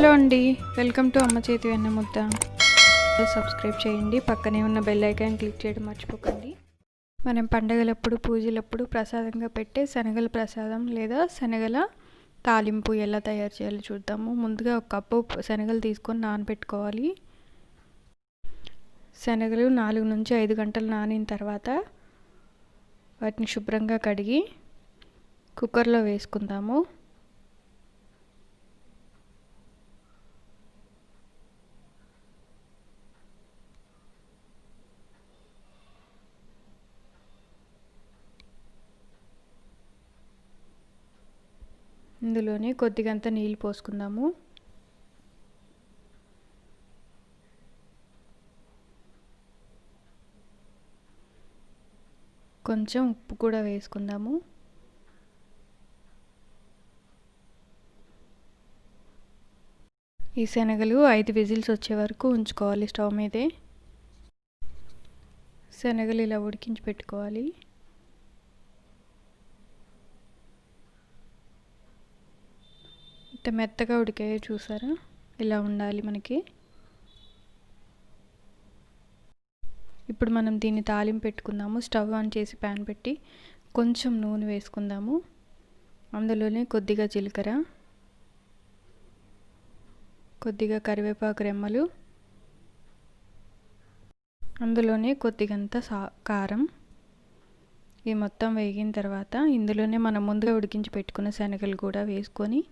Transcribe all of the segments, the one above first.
Hello అండి, welcome to అమ్మ చేతి వెన్న ముద్ద. సబ్స్క్రైబ్ చేయండి, పక్కనే ఉన్న బెల్ ఐకాన్ క్లిక్ చేయడం మర్చిపోకండి. మనం పండగలప్పుడు పూజలప్పుడు ప్రసాదంగా పెట్టే శనగల ప్రసాదం లేదా శనగల తాలింపు ఎలా తయారు చేయాలో చూద్దాము. ముందుగా ఒక కప్పు శనగలు తీసుకొని నానబెట్టుకోవాలి. శనగలు 4 నుంచి 5 గంటలు నానిన తర్వాత వాటిని శుభ్రంగా కడిగి కుక్కర్లో వేసుకుందాము. ఇందులోనే కొద్దిగంత నీళ్ళు పోసుకుందాము. కొంచెం ఉప్పు కూడా వేసుకుందాము. ఈ శనగలు 5 విజిల్స్ వచ్చే వరకు ఉంచుకోవాలి స్టవ్ మీదే. శనగలు ఇలా ఉడికించి పెట్టుకోవాలి. ఇంత మెత్తగా ఉడికాయో చూసారా, ఇలా ఉండాలి మనకి. ఇప్పుడు మనం దీన్ని తాలింపు పెట్టుకుందాము. స్టవ్ ఆన్ చేసి ప్యాన్ పెట్టి కొంచెం నూనె వేసుకుందాము. అందులోనే కొద్దిగా జీలకర్ర, కొద్దిగా కరివేపాకు రెమ్మలు, అందులోనే కొద్దిగంత కారం. ఈ మొత్తం వేగిన తర్వాత ఇందులోనే మనం ముందుగా ఉడికించి పెట్టుకున్న శనగలు కూడా వేసుకొని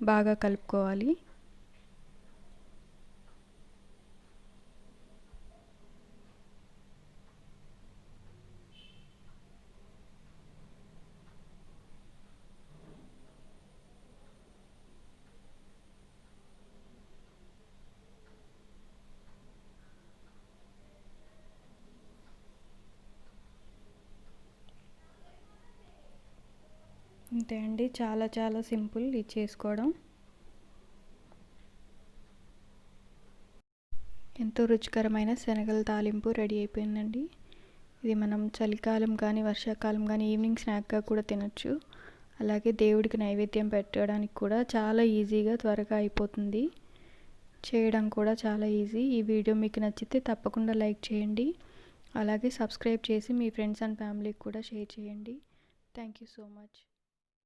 బాగా కలుపుకోవాలి. అంతే అండి, చాలా సింపుల్ ఇది చేసుకోవడం. ఎంతో రుచికరమైన శనగల తాలింపు రెడీ అయిపోయిందండి. ఇది మనం చలికాలం కానీ వర్షాకాలం కానీ ఈవినింగ్ స్నాక్గా కూడా తినచ్చు. అలాగే దేవుడికి నైవేద్యం పెట్టడానికి కూడా చాలా ఈజీగా త్వరగా అయిపోతుంది. చేయడం కూడా చాలా ఈజీ. ఈ వీడియో మీకు నచ్చితే తప్పకుండా లైక్ చేయండి. అలాగే సబ్స్క్రైబ్ చేసి మీ ఫ్రెండ్స్ అండ్ ఫ్యామిలీకి కూడా షేర్ చేయండి. Thank you so much.